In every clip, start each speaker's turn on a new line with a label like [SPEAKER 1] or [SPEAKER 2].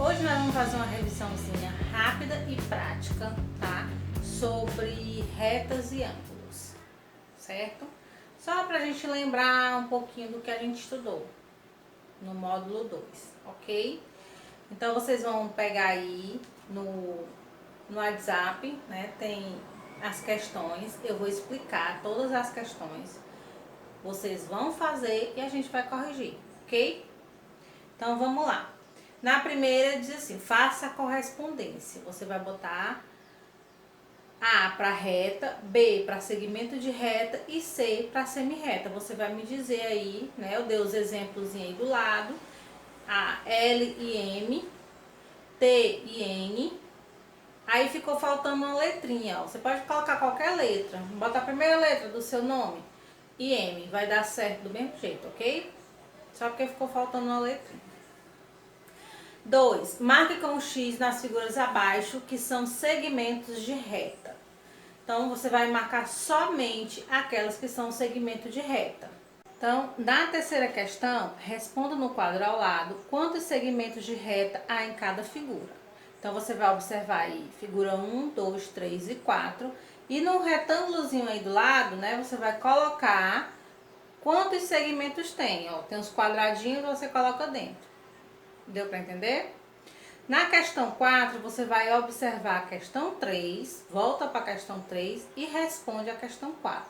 [SPEAKER 1] Hoje nós vamos fazer uma revisãozinha rápida e prática, tá? Sobre retas e ângulos, certo? Só pra gente lembrar um pouquinho do que a gente estudou no módulo 2, ok? Então vocês vão pegar aí no WhatsApp, né? Tem as questões, eu vou explicar todas as questões. Vocês vão fazer e a gente vai corrigir, ok? Então vamos lá. Na primeira diz assim, faça a correspondência. Você vai botar A para reta, B para segmento de reta e C para semirreta. Você vai me dizer aí, né? Eu dei os exemplos aí do lado. A, L e M, T e N. Aí ficou faltando uma letrinha, ó. Você pode colocar qualquer letra. Bota a primeira letra do seu nome e M. Vai dar certo do mesmo jeito, ok? Só porque ficou faltando uma letrinha. 2. Marque com X nas figuras abaixo, que são segmentos de reta. Então, você vai marcar somente aquelas que são segmento de reta. Então, na terceira questão, responda no quadro ao lado quantos segmentos de reta há em cada figura. Então, você vai observar aí figura 1, 2, 3 e 4. E no retângulozinho aí do lado, né, você vai colocar quantos segmentos tem. Ó, tem uns quadradinhos que você coloca dentro. Deu para entender? Na questão 4, você vai observar a questão 3, volta para a questão 3 e responde a questão 4.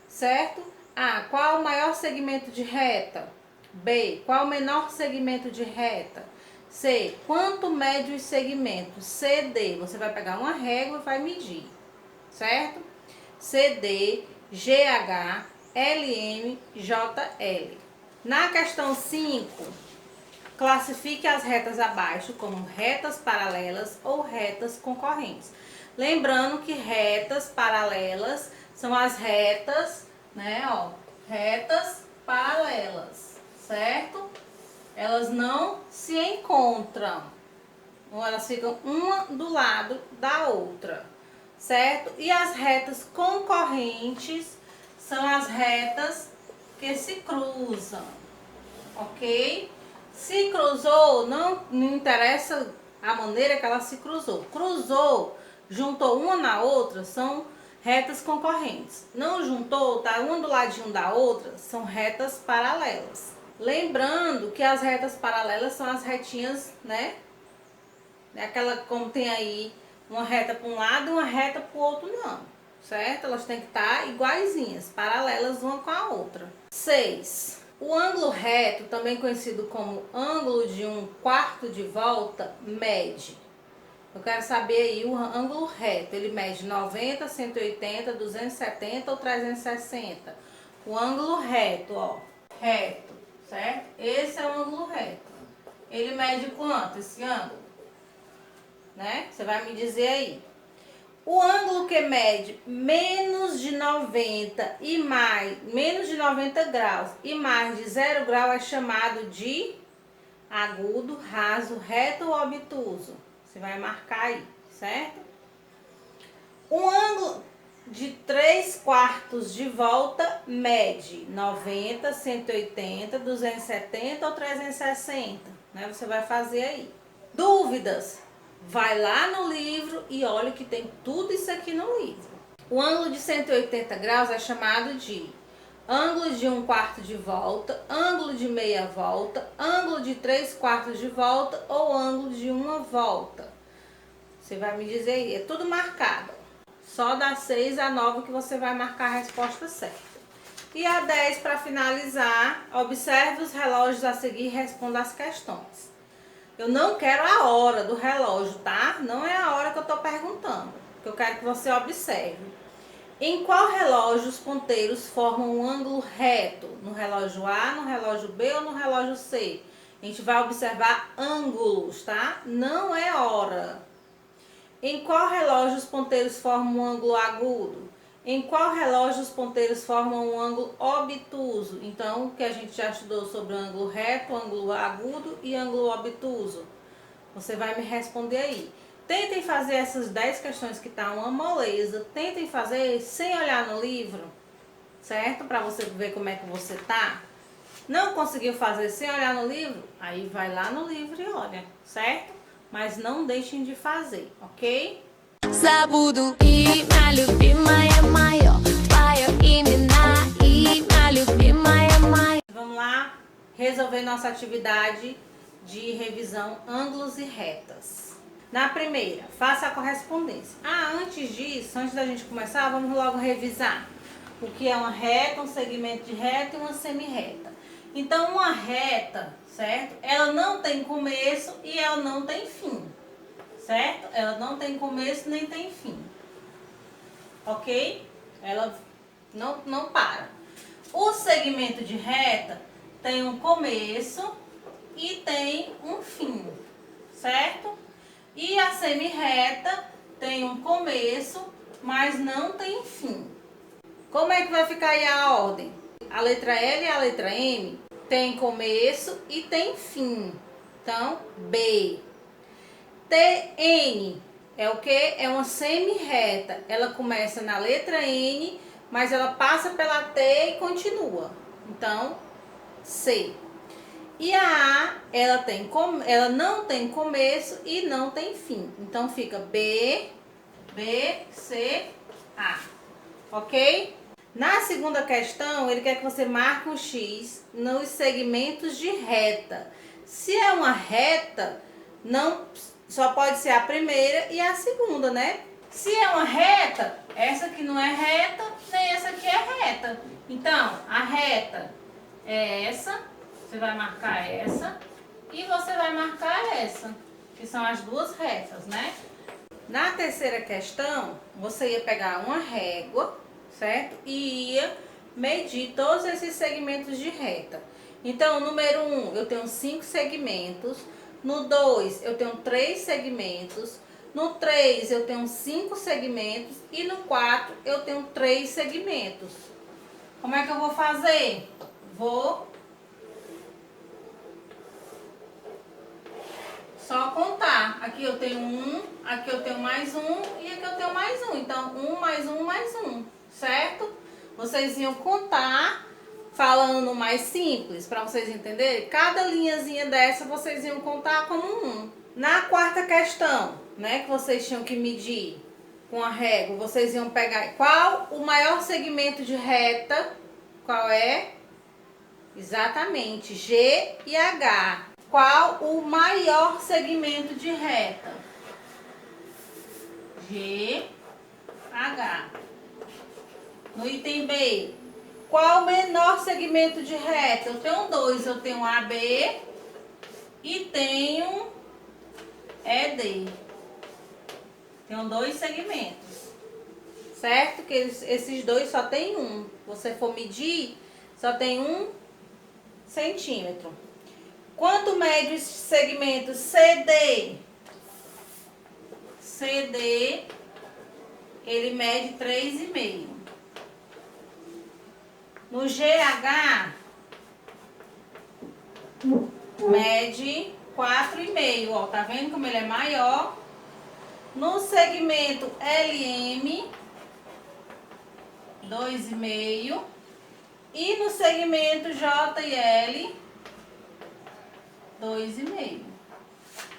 [SPEAKER 1] Certo? A. Qual o maior segmento de reta? B. Qual o menor segmento de reta? C. Quanto mede os segmentos? CD. Você vai pegar uma régua e vai medir. Certo? CD, GH, LM, JL. Na questão 5... classifique as retas abaixo como retas paralelas ou retas concorrentes. Lembrando que retas paralelas são as retas, né, ó, retas paralelas, certo? Elas não se encontram, elas ficam uma do lado da outra, certo? E as retas concorrentes são as retas que se cruzam, ok? Se cruzou, não interessa a maneira que ela se cruzou. Cruzou, juntou uma na outra, são retas concorrentes. Não juntou, tá uma do ladinho da outra, são retas paralelas. Lembrando que as retas paralelas são as retinhas, né? Aquela como tem aí uma reta para um lado e uma reta para o outro, não. Certo? Elas têm que estar iguaizinhas, paralelas uma com a outra. 6. O ângulo reto, também conhecido como ângulo de 1/4 de volta, mede. Eu quero saber aí o ângulo reto. Ele mede 90, 180, 270 ou 360. O ângulo reto, ó. Reto, certo? Esse é o ângulo reto. Ele mede quanto esse ângulo? Né? Você vai me dizer aí. O ângulo que mede menos de 90 e menos de 90 graus e mais de 0 grau é chamado de agudo, raso, reto ou obtuso. Você vai marcar aí, certo? Um ângulo de 3/4 de volta mede 90, 180, 270 ou 360, né? Você vai fazer aí. Dúvidas? Vai lá no livro e olha que tem tudo isso aqui no livro. O ângulo de 180 graus é chamado de ângulo de 1/4 de volta, ângulo de meia volta, ângulo de 3/4 de volta ou ângulo de uma volta. Você vai me dizer aí, é tudo marcado. Só da 6 a 9 que você vai marcar a resposta certa. E a 10, para finalizar, observe os relógios a seguir e responda as questões. Eu não quero a hora do relógio, tá? Não é a hora que eu tô perguntando. Que eu quero que você observe. Em qual relógio os ponteiros formam um ângulo reto? No relógio A, no relógio B ou no relógio C? A gente vai observar ângulos, tá? Não é hora. Em qual relógio os ponteiros formam um ângulo agudo? Em qual relógio os ponteiros formam um ângulo obtuso? Então, o que a gente já estudou sobre o ângulo reto, ângulo agudo e ângulo obtuso. Você vai me responder aí. Tentem fazer essas 10 questões que tá uma moleza. Tentem fazer sem olhar no livro, certo? Para você ver como é que você tá. Não conseguiu fazer sem olhar no livro? Aí vai lá no livro e olha, certo? Mas não deixem de fazer, ok?
[SPEAKER 2] Забуду имя любимое мое, твое имена, имя любимое мое.
[SPEAKER 1] Vamos lá resolver nossa atividade de revisão ângulos e retas. Na primeira, faça a correspondência. Antes disso, antes da gente começar, vamos logo revisar o que é uma reta, um segmento de reta e uma semi-reta. Então, uma reta, certo? Ela não tem começo e ela não tem fim, certo? Ela não tem começo nem tem fim, ok? Ela não para. O segmento de reta tem um começo e tem um fim, certo? E a semi-reta tem um começo, mas não tem fim. Como é que vai ficar aí a ordem? A letra L e a letra M tem começo e tem fim. Então, B. TN é o que? É uma semi-reta. Ela começa na letra N, mas ela passa pela T e continua. Então, C. E a A, ela não tem começo e não tem fim. Então, fica B, C, A. Ok? Na segunda questão, ele quer que você marque um X nos segmentos de reta. Se é uma reta, não só pode ser a primeira e a segunda, né? Se é uma reta, essa aqui não é reta, nem essa aqui é reta. Então, a reta é essa, você vai marcar essa e você vai marcar essa, que são as duas retas, né? Na terceira questão, você ia pegar uma régua, certo? E ia medir todos esses segmentos de reta. Então, número 1, eu tenho 5 segmentos. No 2, eu tenho 3 segmentos. No 3, eu tenho 5 segmentos. E no 4, eu tenho 3 segmentos. Como é que eu vou fazer? Vou só contar. Aqui eu tenho 1, aqui eu tenho mais 1 e aqui eu tenho mais 1. Então, 1 mais 1 mais 1, certo? Vocês iam contar, falando mais simples, para vocês entenderem. Cada linhazinha dessa, vocês iam contar como 1. Na quarta questão, né, que vocês tinham que medir com a régua, vocês iam pegar qual o maior segmento de reta, qual é? Exatamente, G e H. Qual o maior segmento de reta? G, H. No item B, qual o menor segmento de reta? Eu tenho 2, eu tenho AB e tenho ED. Tenho 2 segmentos, certo? Que esses dois só tem 1. Se você for medir, só tem 1 centímetro. Quanto mede esse segmento CD? CD, ele mede 3,5. No GH, mede 4,5. Ó, tá vendo como ele é maior? No segmento LM, 2,5. E no segmento JL, 2,5.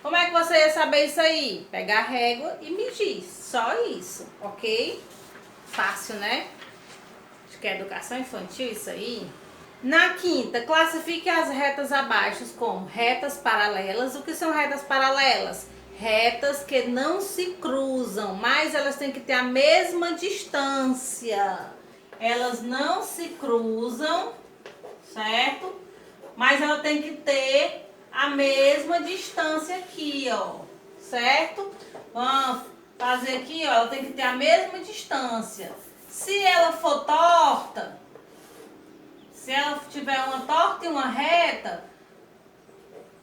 [SPEAKER 1] Como é que você ia saber isso aí? Pegar a régua e medir. Só isso, ok? Fácil, né? Acho que é educação infantil isso aí. Na quinta, classifique as retas abaixo como retas paralelas. O que são retas paralelas? Retas que não se cruzam, mas elas têm que ter a mesma distância. Elas não se cruzam, certo? Mas ela tem que ter a mesma distância aqui, ó, certo? Vamos fazer aqui, ó, ela tem que ter a mesma distância. Se ela for torta, se ela tiver uma torta e uma reta,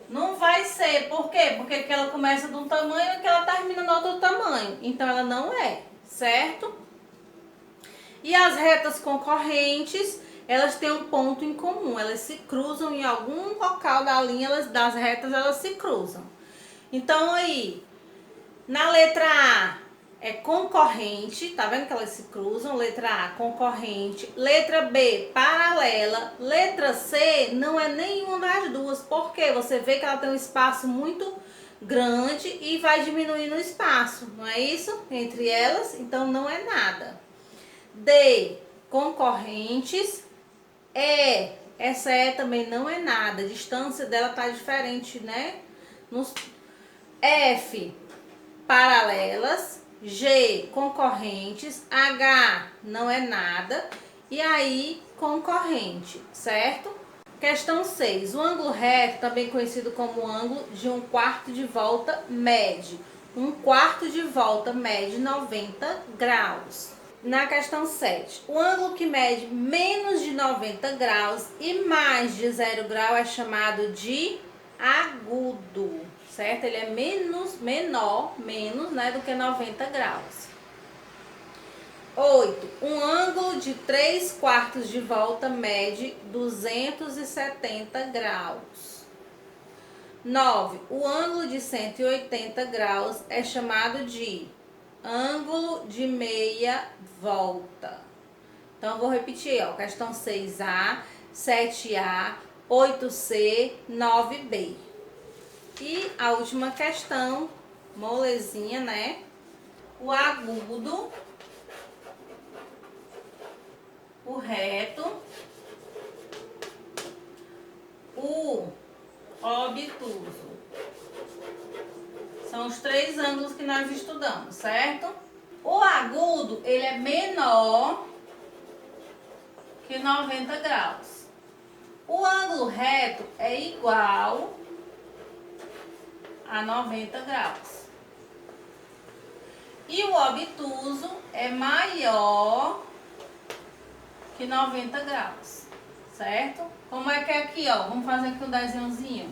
[SPEAKER 1] não vai ser. Por quê? Porque aqui ela começa de um tamanho e aqui ela termina no outro tamanho. Então ela não é, certo? E as retas concorrentes, elas têm um ponto em comum. Elas se cruzam em algum local da linha das retas, elas se cruzam. Então aí, na letra A, é concorrente, tá vendo que elas se cruzam? Letra A, concorrente. Letra B, paralela. Letra C, não é nenhuma das duas, porque você vê que ela tem um espaço muito grande e vai diminuindo o espaço, não é isso? Entre elas, então não é nada. D, concorrentes. E, essa E também não é nada, a distância dela tá diferente, né? F, paralelas. G, concorrentes. H, não é nada. E aí, concorrente, certo? Questão 6. O ângulo reto, também conhecido como ângulo de um quarto de volta, mede. Um quarto de volta mede 90 graus. Na questão 7. O ângulo que mede menos de 90 graus e mais de 0 grau é chamado de agudo. Certo? Ele é menor, né, do que 90 graus. 8. Um ângulo de 3/4 de volta mede 270 graus. 9. O ângulo de 180 graus é chamado de ângulo de meia volta. Então, eu vou repetir, ó, questão 6A, 7A, 8C, 9B. E a última questão, molezinha, né? O agudo, o reto, o obtuso. São os 3 ângulos que nós estudamos, certo? O agudo, ele é menor que 90 graus. O ângulo reto é igual a 90 graus. E o obtuso é maior que 90 graus, certo? Como é que é aqui, ó? Vamos fazer aqui um desenhozinho.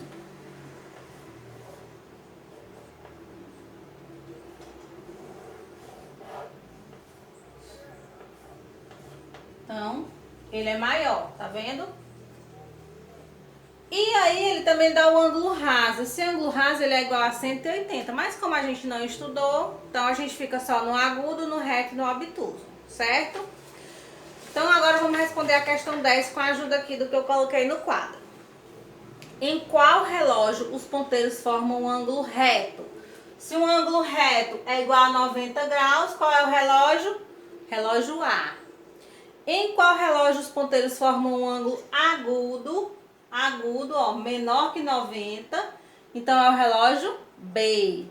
[SPEAKER 1] Então, ele é maior, tá vendo? E aí, ele também dá o ângulo raso. Esse ângulo raso, ele é igual a 180. Mas como a gente não estudou, então a gente fica só no agudo, no reto e no obtuso, certo? Então, agora vamos responder a questão 10 com a ajuda aqui do que eu coloquei no quadro. Em qual relógio os ponteiros formam um ângulo reto? Se um ângulo reto é igual a 90 graus, qual é o relógio? Relógio A. Em qual relógio os ponteiros formam um ângulo agudo? Agudo, ó, menor que 90. Então, é o relógio B.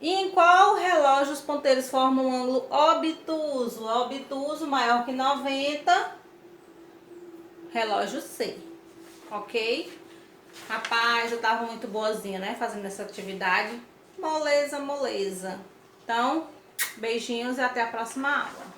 [SPEAKER 1] E em qual relógio os ponteiros formam um ângulo obtuso? Obtuso, maior que 90. Relógio C. Ok? Rapaz, eu tava muito boazinha, né? Fazendo essa atividade. Moleza, moleza. Então, beijinhos e até a próxima aula.